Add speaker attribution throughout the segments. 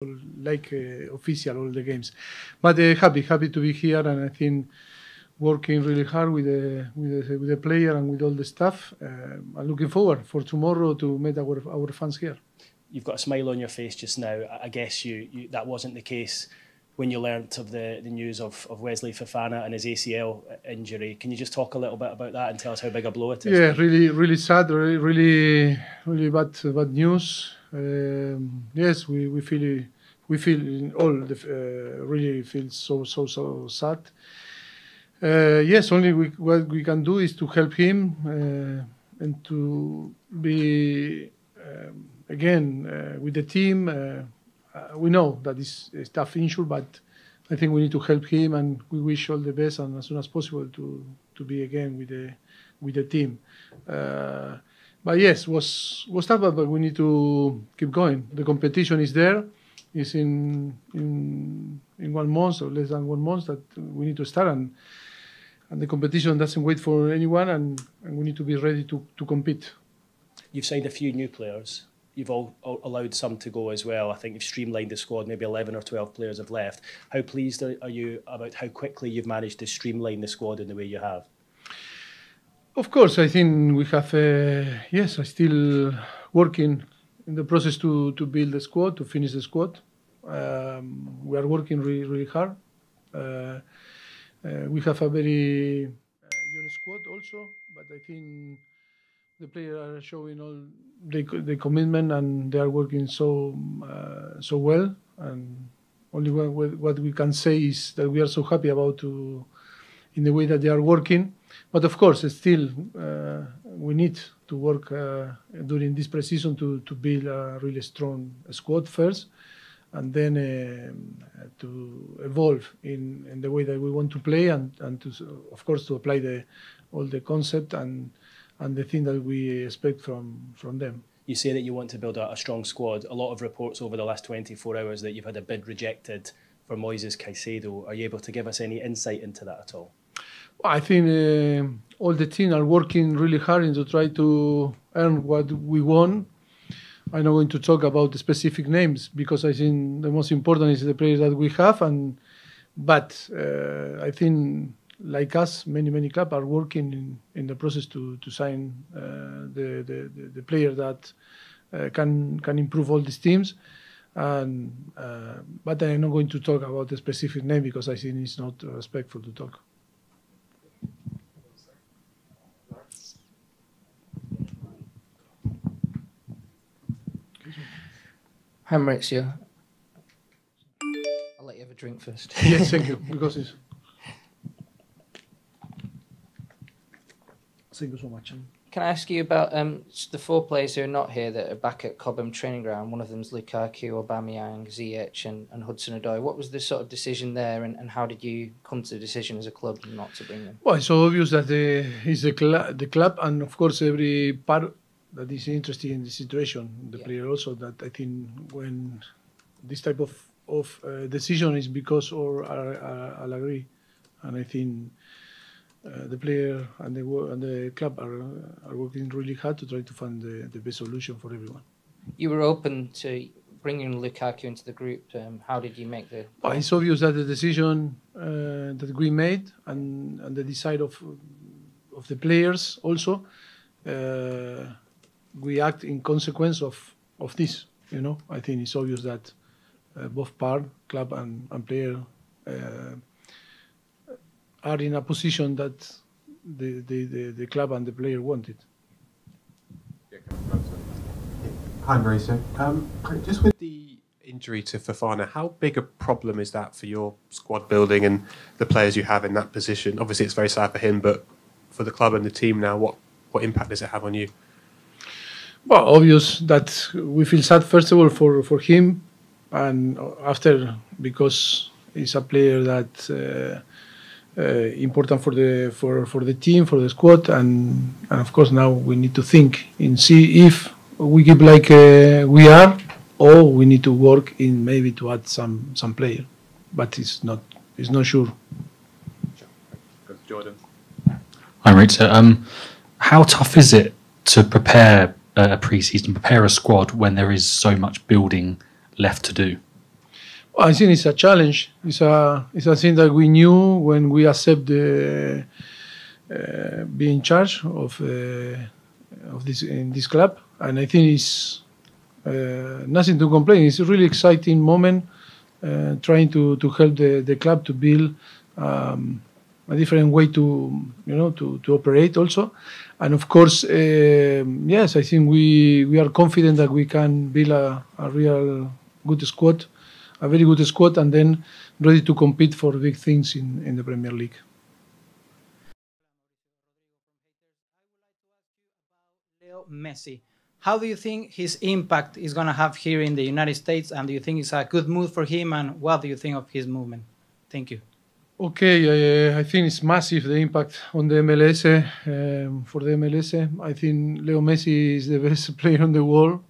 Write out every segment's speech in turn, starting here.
Speaker 1: like official all the games. But happy to be here, and I think working really hard with the player and with all the staff. I'm looking forward for tomorrow to meet our fans here.
Speaker 2: You've got a smile on your face just now. I guess you that wasn't the case when you learnt of the news of Wesley Fofana and his ACL injury. Can you just talk a little bit about that and tell us how big a blow it is?
Speaker 1: Yeah, really sad, really bad news. Yes, we feel all really feel so sad. Yes, only what we can do is to help him and to be again with the team. We know that it's a tough issue, but I think we need to help him, and we wish all the best and as soon as possible to be again with the team. But yes, was tough, but we need to keep going. The competition is there. It's in 1 month or less than 1 month that we need to start, and the competition doesn't wait for anyone, and we need to be ready to compete.
Speaker 2: You've signed a few new players. You've all allowed some to go as well. I think you've streamlined the squad. Maybe 11 or 12 players have left. How pleased are you about how quickly you've managed to streamline the squad in the way you have?
Speaker 1: Of course, I think we have. Yes, I'm still working in the process to build the squad, to finish the squad. We are working really hard. We have a very young squad also, but I think the players are showing all the commitment, and they are working so well. And only what we can say is that we are so happy about in the way that they are working. But of course, still we need to work during this pre-season to build a really strong squad first, and then to evolve in the way that we want to play, and to, of course, to apply all the concept and the thing that we expect from them.
Speaker 2: You say that you want to build a strong squad. A lot of reports over the last 24 hours that you've had a bid rejected for Moises Caicedo. Are you able to give us any insight into that at all?
Speaker 1: I think all the team are working really hard to try to earn what we want. I'm not going to talk about the specific names because I think the most important is the players that we have. But I think, like us, many clubs are working in the process to sign the player that can improve all these teams. But I'm not going to talk about the specific name because I think it's not respectful to talk.
Speaker 3: Hi, Maurizio. I'll let you have a drink first.
Speaker 1: Yes, thank you. Because it's... Thank you so much.
Speaker 3: Can I ask you about the 4 players who are not here that are back at Cobham training ground? One of them is Lukaku, Aubameyang, Ziyech and Hudson-Odoi. What was the sort of decision there, and how did you come to the decision as a club not to bring them?
Speaker 1: Well, it's so obvious that it's the club, and of course every part that is interested in the situation, the player also, that I think when this type of decision is because I'll agree, and I think the player and the club are working really hard to try to find the best solution for everyone. You
Speaker 3: were open to bringing Lukaku into the group. How did you make the...
Speaker 1: Well, it's obvious that the decision that we made and the decide of the players also, we act in consequence of this. You know, I think it's obvious that both part, club and player, are in a position that the club and the player wanted.
Speaker 4: Hi, Mauricio. Just with the injury to Fofana, how big a problem is that for your squad building and the players you have in that position? Obviously, it's very sad for him, but for the club and the team now, what impact does it have on you?
Speaker 1: Well, obvious that we feel sad first of all for him, and after because he's a player that important for the team, for the squad, and of course now we need to think and see if we keep like we are, or we need to work in maybe to add some player, but it's not sure.
Speaker 4: Jordan.
Speaker 5: Hi, Rita. How tough is it to prepare a pre-season, prepare a squad when there is so much building left to do?
Speaker 1: I think it's a challenge. It's a thing that we knew when we accept the be in charge of this in this club, and I think it's nothing to complain. It's a really exciting moment, trying to help the club to build a different way to to operate also, and of course, yes, I think we are confident that we can build a real good squad, a very good squad, and then ready to compete for big things in the Premier League.
Speaker 6: Leo Messi. How do you think his impact is going to have here in the United States, and do you think it's a good move for him, and what do you think of his movement? Thank you.
Speaker 1: Okay, I think it's massive, the impact on the MLS. For the MLS, I think Leo Messi is the best player in the world,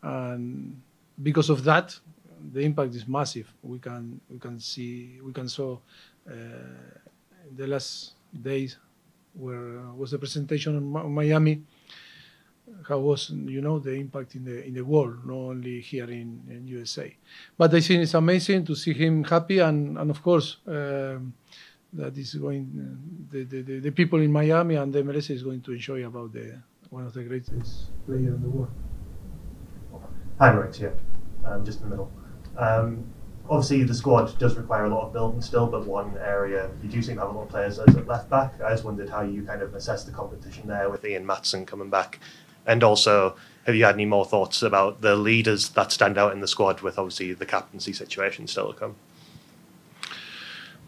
Speaker 1: and because of that, the impact is massive. We can saw in the last days where was the presentation in Miami, how was the impact in the world, not only here in USA. But I think it's amazing to see him happy, and of course that is going the people in Miami and the MLS is going to enjoy about one of the greatest players in the world.
Speaker 7: Hi, Maurizio. Just in the middle. Obviously, the squad does require a lot of building still, but one area you do seem to have a lot of players as at left back. I just wondered how you kind of assess the competition there with Ian Maatsen coming back. And also, have you had any more thoughts about the leaders that stand out in the squad with obviously the captaincy situation still to come?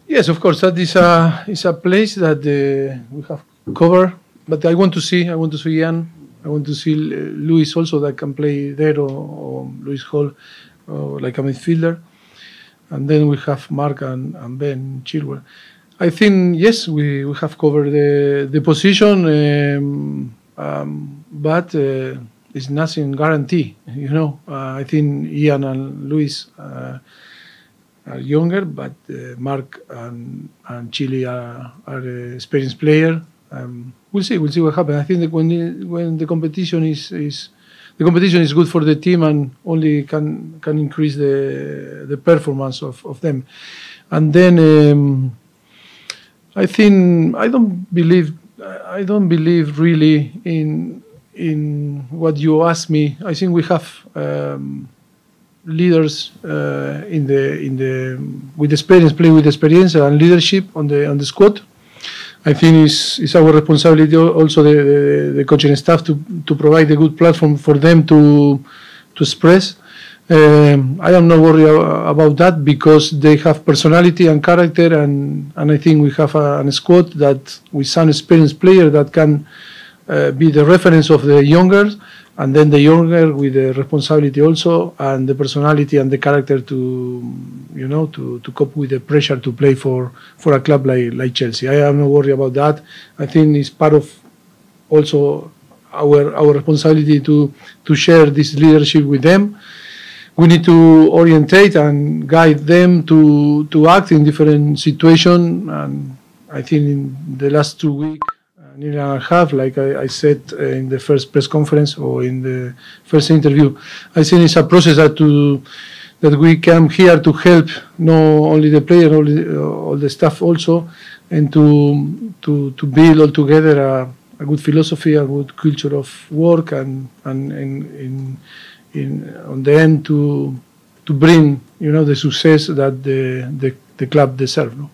Speaker 1: Yes, of course, that is a place that we have covered. But I want to see Ian. I want to see Luis also that can play there, or Luis Hall, like a midfielder. And then we have Mark and Ben Chilwell. I think, yes, we have covered the position. But it's nothing guarantee, I think Ian and Luis are younger, but Mark and Chile are experienced player. We'll see what happens. I think that when the competition is good for the team and only can increase the performance of them. And then I think I don't believe really in what you asked me. I think we have leaders with experience, play with experience and leadership on the squad. I think it's our responsibility also the coaching staff to provide a good platform for them to express. I am not worried about that because they have personality and character, and I think we have a squad that with some experienced player that can be the reference of the younger, and then the younger with the responsibility also and the personality and the character to cope with the pressure to play for a club like Chelsea. I am not worried about that. I think it's part of also our responsibility to share this leadership with them. We need to orientate and guide them to act in different situations. And I think in the last 2 weeks, nearly and a half, like I said in the first press conference or in the first interview, I think it's a process that we come here to help not only the player, all the staff also, and to build all together a good philosophy, a good culture of work, and on the end to bring the success that the club deserves. No?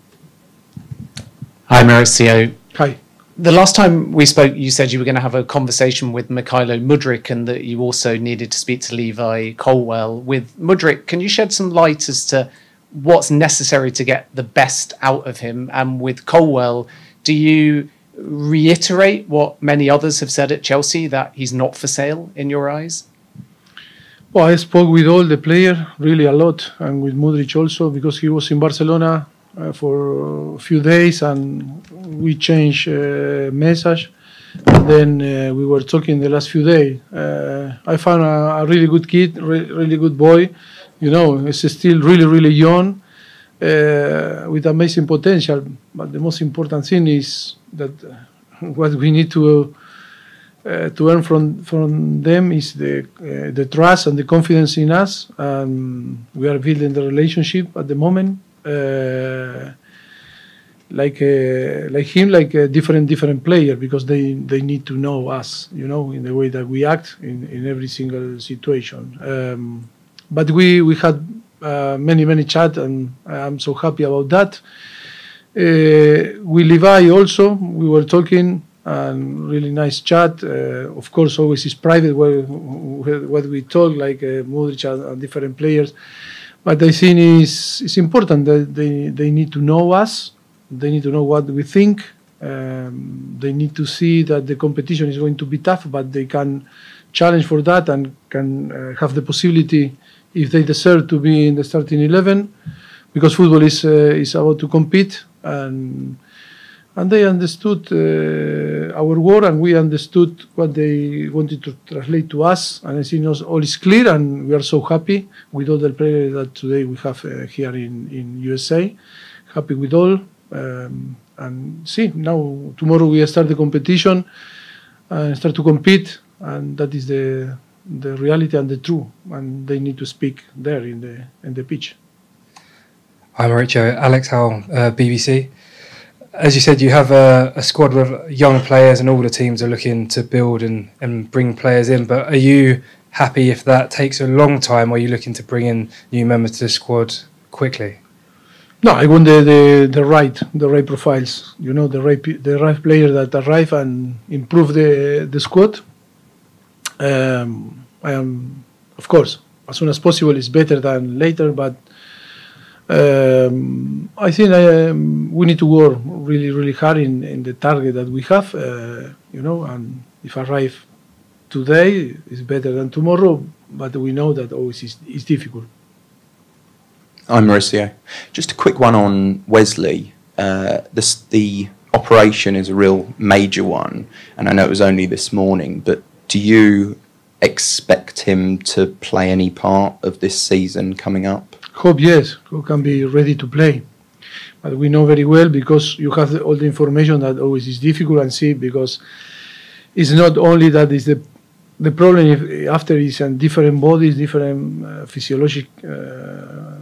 Speaker 8: Hi, Mauricio.
Speaker 1: Hi.
Speaker 8: The last time we spoke, you said you were going to have a conversation with Mykhailo Mudryk and that you also needed to speak to Levi Colwill. With Mudryk, can you shed some light as to what's necessary to get the best out of him? And with Colwill, do you reiterate what many others have said at Chelsea, that he's not for sale in your eyes?
Speaker 1: Well, I spoke with all the players really a lot, and with Mudryk also, because he was in Barcelona for a few days, and we changed message. And then we were talking the last few days. I found a really good kid, really good boy. He's still really young, with amazing potential. But the most important thing is that what we need to to earn from them is the trust and the confidence in us. We are building the relationship at the moment. Like a different player, because they need to know us, you know, in the way that we act in every single situation. But we had many chat, and I'm so happy about that. With Levi also, we were talking, and really nice chat. Of course, always is private what we talk, like Modric and different players. But I think it's important that they need to know us. They need to know what we think. They need to see that the competition is going to be tough, but they can challenge for that and can have the possibility, if they deserve, to be in the starting 11, because football is about to compete. And they understood our word, and we understood what they wanted to translate to us. And I think all is clear, and we are so happy with all the players that today we have here in USA. Happy with all. And see, now tomorrow we start the competition and start to compete, and that is the reality and the truth, and they need to speak there in the pitch.
Speaker 9: Hi Mauricio, Alex Howell, BBC. As you said, you have a squad with young players, and all the teams are looking to build and bring players in, but are you happy if that takes a long time, or are you looking to bring in new members to the squad quickly?
Speaker 1: No, I want the right profiles. You know, the right players that arrive and improve the squad. I am, of course, as soon as possible is better than later, but I think we need to work really hard in the target that we have. You know, and if I arrive today, it's better than tomorrow. But we know that always is difficult.
Speaker 10: I'm Mauricio. Just a quick one on Wesley. The operation is a real major one, and I know it was only this morning, but do you expect him to play any part of this season coming up?
Speaker 1: Hope yes, who can be ready to play. But we know very well, because you have all the information, that always is difficult and see, because it's not only that is the problem if after is in different bodies, different physiological